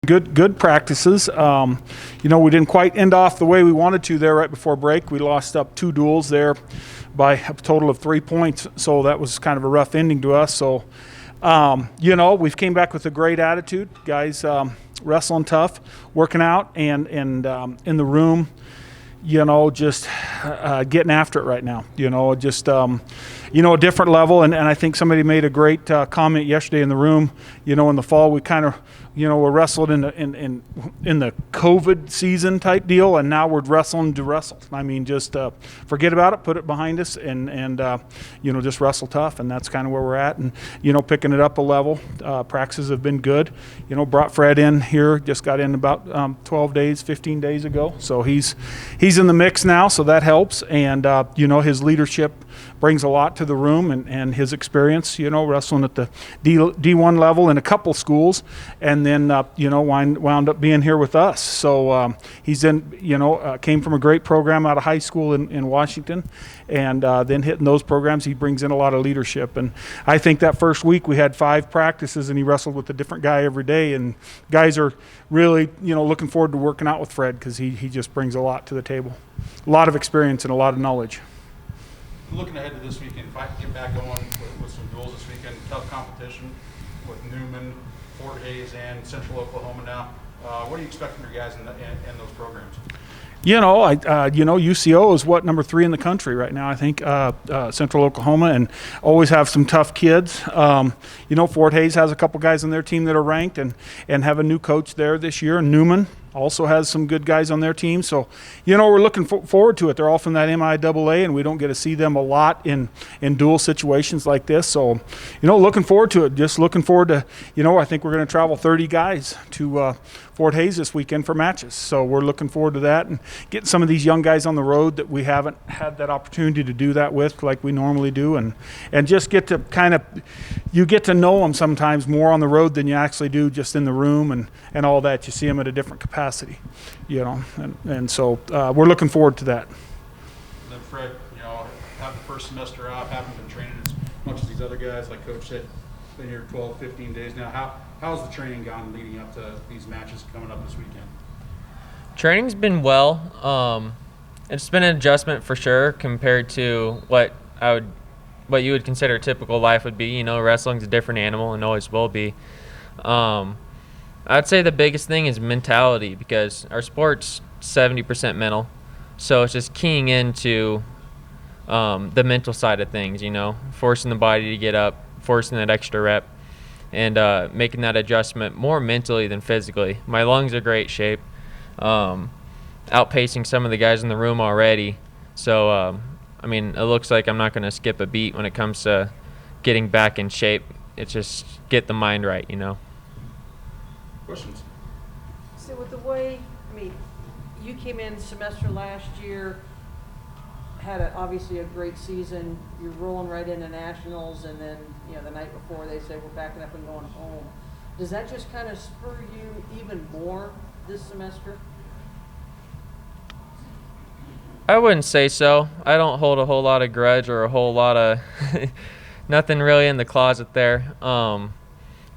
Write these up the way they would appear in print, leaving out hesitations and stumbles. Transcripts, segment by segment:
Good practices. We didn't quite end off the way we wanted to there right before break. We lost up 2 duels there by a total of 3 points, so that was kind of a rough ending to us. So, we've came back with a great attitude. Guys wrestling tough, working out, and in the room, just getting after it right now. A different level. And I think somebody made a great comment yesterday in the room. In the fall, we kind of, we're wrestled in the COVID season type deal, and now we're wrestling to wrestle. I mean, just forget about it, put it behind us, and just wrestle tough. And that's kind of where we're at. And, picking it up a level. Practices have been good. Brought Fred in here, just got in about 15 days ago. So he's in the mix now, so that helps. And, his leadership brings a lot to the room, and his experience, wrestling at the D1 level in a couple schools, and then, wound up being here with us. So he's came from a great program out of high school in Washington, and then hitting those programs, he brings in a lot of leadership. And I think that first week we had 5 practices, and he wrestled with a different guy every day, and guys are really, looking forward to working out with Fred because he just brings a lot to the table. A lot of experience and a lot of knowledge. Looking ahead to this weekend, if I can get back going with some duels this weekend, tough competition with Newman, Fort Hays, and Central Oklahoma now. What are you expecting from your guys in those programs? UCO is number 3 in the country right now, I think, Central Oklahoma, and always have some tough kids. Fort Hays has a couple guys on their team that are ranked and have a new coach there this year. Newman also has some good guys on their team. So, we're looking forward to it. They're all from that MIAA, and we don't get to see them a lot in dual situations like this. So, looking forward to it. Just looking forward to, I think we're going to travel 30 guys to Fort Hays this weekend for matches. So we're looking forward to that and getting some of these young guys on the road that we haven't had that opportunity to do that with like we normally do, and just get to you get to know them sometimes more on the road than you actually do just in the room and all that. You see them at a different capacity, and so we're looking forward to that. And then Fred, having the first semester off, haven't been training as much as these other guys, like Coach said, been here 12, 15 days now. How's the training gone leading up to these matches coming up this weekend? Training's been well. It's been an adjustment for sure compared to what you would consider typical life would be. Wrestling's a different animal and always will be. I'd say the biggest thing is mentality, because our sport's 70% mental. So it's just keying into the mental side of things, forcing the body to get up, forcing that extra rep, and making that adjustment more mentally than physically. My lungs are great shape, outpacing some of the guys in the room already. So, it looks like I'm not going to skip a beat when it comes to getting back in shape. It's just get the mind right, Questions? So with the way, you came in semester last year, had obviously a great season. You're rolling right into nationals, and then the night before they say we're backing up and going home. Does that just kind of spur you even more this semester? I wouldn't say so. I don't hold a whole lot of grudge or a whole lot of nothing really in the closet there. To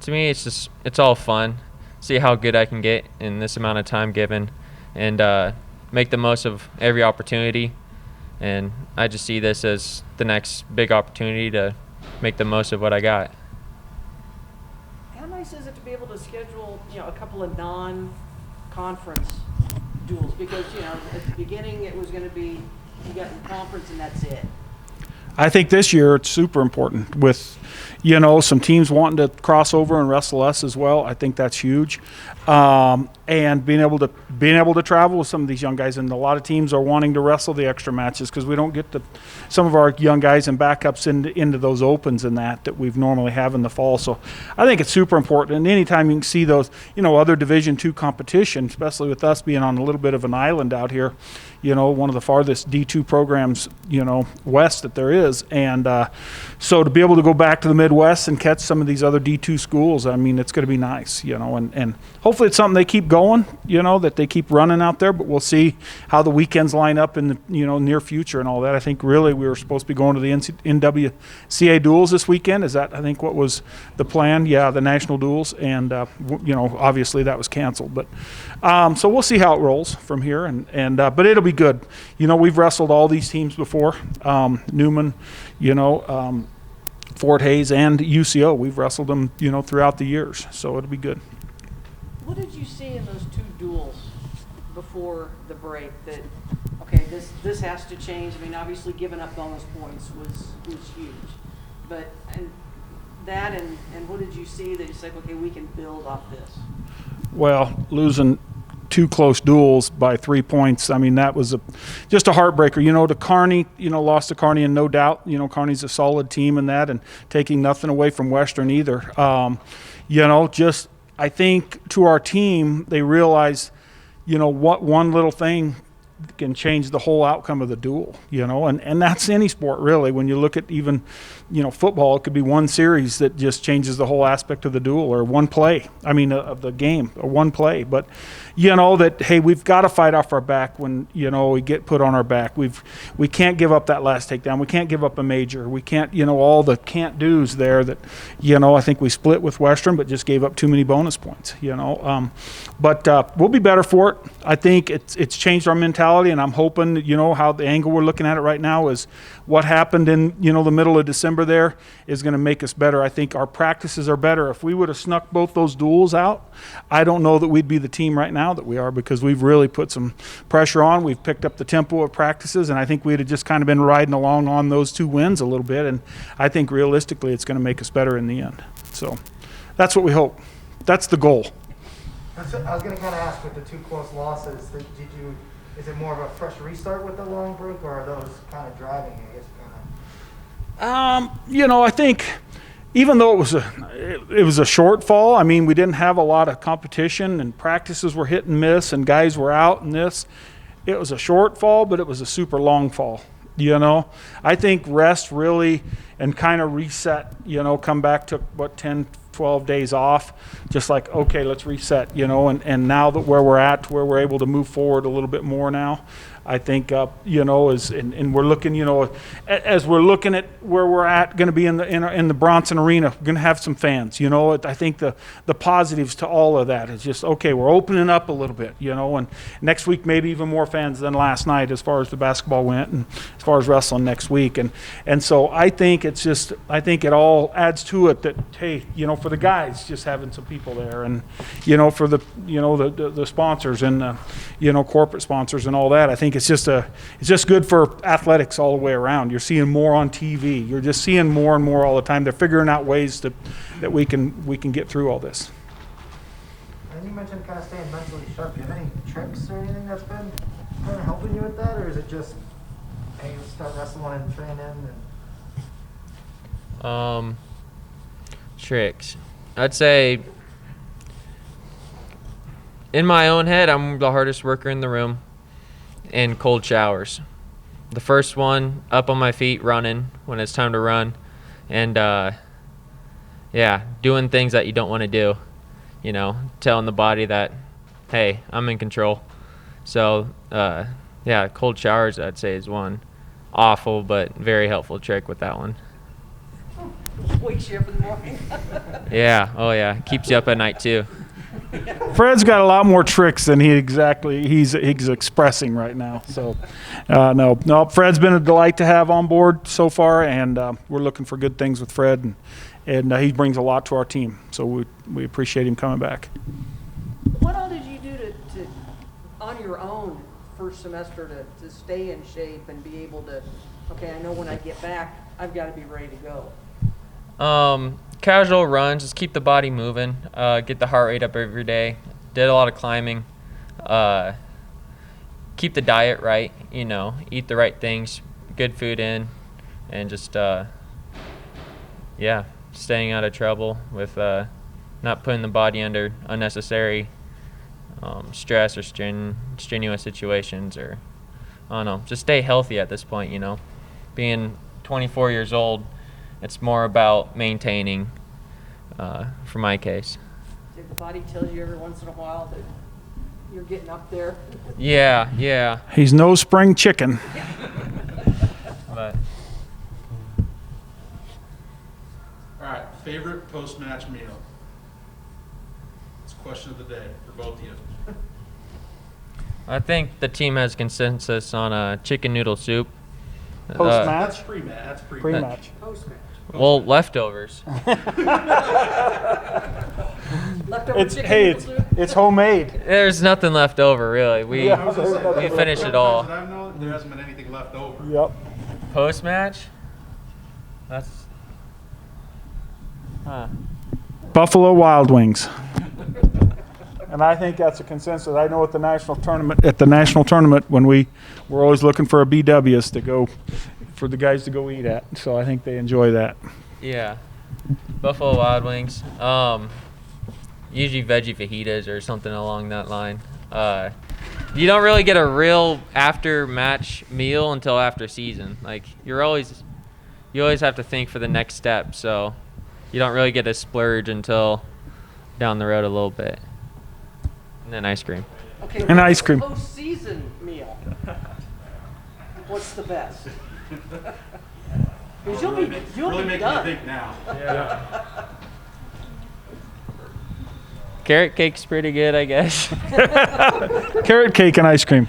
me, it's all fun. See how good I can get in this amount of time given, and make the most of every opportunity. And I just see this as the next big opportunity to make the most of what I got. How nice is it to be able to schedule, a couple of non-conference duels? Because, at the beginning it was going to be you got the conference and that's it. I think this year it's super important with, some teams wanting to cross over and wrestle us as well. I think that's huge. And being able to travel with some of these young guys, and a lot of teams are wanting to wrestle the extra matches because we don't get some of our young guys and backups into those opens and that we've normally have in the fall. So I think it's super important. And anytime you can see those, other Division II competition, especially with us being on a little bit of an island out here, one of the farthest D2 programs, west that there is. And so to be able to go back to the Midwest and catch some of these other D2 schools, I mean, it's going to be nice, and hopefully it's something they keep going, that they keep running out there, but we'll see how the weekends line up in the, near future and all that. I think really we were supposed to be going to the NWCA duels this weekend. Is that, I think, what was the plan? Yeah, the national duels. And, obviously that was canceled, but so we'll see how it rolls from here, but it'll be good. We've wrestled all these teams before, Newman, Fort Hays and UCO. We've wrestled them, throughout the years, so it'll be good. What did you see in those two duels before the break that, okay, this has to change? I mean, obviously giving up bonus points was huge, but and what did you see that you said, okay, we can build off this? Well, losing two close duels by 3 points, I mean, that was just a heartbreaker. To Kearney, lost to Kearney, and no doubt, Kearney's a solid team in that, and taking nothing away from Western either. Just I think to our team, they realized, what one little thing can change the whole outcome of the duel, and that's any sport really. When you look at even, football, it could be one series that just changes the whole aspect of the duel, or one play, of the game, or one play. But, that, hey, we've got to fight off our back when, we get put on our back. We can't give up that last takedown. We can't give up a major. We can't, all the can't do's there that, I think we split with Western, but just gave up too many bonus points, But we'll be better for it. I think it's changed our mentality, and I'm hoping, how the angle we're looking at it right now is what happened in, the middle of December there is going to make us better. I think our practices are better. If we would have snuck both those duels out, I don't know that we'd be the team right now that we are, because we've really put some pressure on. We've picked up the tempo of practices, and I think we'd have just kind of been riding along on those two wins a little bit, and I think realistically it's going to make us better in the end. So that's what we hope. That's the goal. I was going to kind of ask, with the two close losses, is it more of a fresh restart with the long break, or are those kind of driving, I guess, I think even though it was a shortfall, I mean, we didn't have a lot of competition, and practices were hit and miss, and guys were out in this. It was a shortfall, but it was a super long fall. I think rest really and kind of reset, come back, took 10, 12 days off, just like, okay, let's reset, and now that where we're at, to where we're able to move forward a little bit more now, I think, and we're looking, as we're looking at where we're at, going to be in the Bronson Arena, going to have some fans. I think the positives to all of that is just, okay, we're opening up a little bit, and next week maybe even more fans than last night as far as the basketball went, and as far as wrestling next week, and so I think I think it all adds to it that, hey, for the guys, just having some people there, and for the sponsors and corporate sponsors and all that, I think it's just good for athletics all the way around. You're seeing more on TV. You're just seeing more and more all the time. They're figuring out ways that we can get through all this. And you mentioned kind of staying mentally sharp. Do you have any tricks or anything that's been kind of helping you with that, or is it just, hey, let's start wrestling and training? Tricks. I'd say in my own head, I'm the hardest worker in the room. And cold showers. The first one, up on my feet, running when it's time to run, and doing things that you don't want to do. Telling the body that, hey, I'm in control. So cold showers, I'd say, is one awful but very helpful trick with that one. Wakes you up in the morning. Yeah. Oh yeah. Keeps you up at night too. Fred's got a lot more tricks than he's expressing right now. So, no, Fred's been a delight to have on board so far, and we're looking for good things with Fred, and he brings a lot to our team. So we appreciate him coming back. What all did you do to on your own first semester to stay in shape and be able to, okay, I know when I get back, I've got to be ready to go? Casual runs, just keep the body moving, get the heart rate up every day. Did a lot of climbing. Keep the diet right, eat the right things, good food in, and just, staying out of trouble with not putting the body under unnecessary stress or strenuous situations, or, I don't know, just stay healthy at this point, being 24 years old. It's more about maintaining, for my case. If the body tells you every once in a while that you're getting up there. Yeah, yeah. He's no spring chicken. But All right, favorite post-match meal? It's a question of the day for both of you. I think the team has consensus on a chicken noodle soup. Post-match? That's pre-match. That's pre-match. Pre-match. Post-match. Well, leftovers. Leftover It's, chicken hey, noodle it's, soup? it's homemade. There's nothing left over, really. We Yeah. we finished it all. I've known there hasn't been anything left over. Yep. Post match. That's. Huh. Buffalo Wild Wings. And I think that's a consensus. I know at the national tournament, when we're always looking for a BWs to go, for the guys to go eat at. So I think they enjoy that. Yeah. Buffalo Wild Wings. Usually veggie fajitas or something along that line. You don't really get a real after match meal until after season. Like you always have to think for the next step. So you don't really get a splurge until down the road a little bit. And then ice cream. Okay, And ice cream. Post-season meal. What's the best? Because you'll be Making done. me think now. Carrot cake's pretty good, I guess. Carrot cake and ice cream.